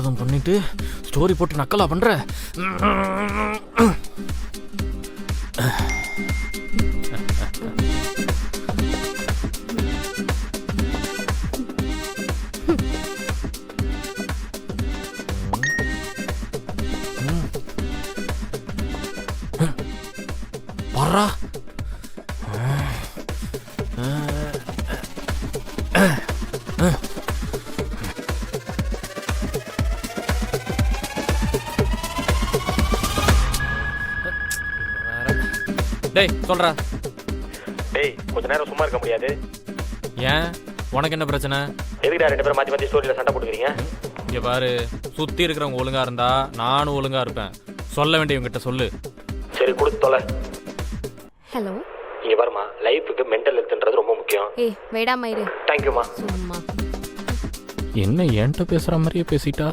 பண்றதும் பண்ணிட்டு ஸ்டோரி போட்டு நக்கலா பண்ற. வர்றா. டேய் சொல்றா. டேய் கொஞ்ச நேரம் சும்மா இருக்க முடியாது? ஏன், உனக்கு என்ன பிரச்சனை? எதுக்குடா ரெண்டு பேரும் மாற்றி மாற்றி ஸ்டோரியில் சண்டை போட்டுக்கிறீங்க? இங்கே பாரு, சுற்றி இருக்கிறவங்க ஒழுங்காக இருந்தா நானும் ஒழுங்காக இருப்பேன். சொல்ல வேண்டியவங்கிட்ட சொல்லு. சரி கொடுத்து தொலை. ஹலோ, இங்கே பாருமா, லைஃபுக்கு மென்டல் ஹெல்த்ன்றது ரொம்ப முக்கியம். ஏய் வேடாமா இரு. தேங்க்யூமா. சும்மா என்ன என்கிட்ட பேசுகிற மாதிரியே பேசிட்டா?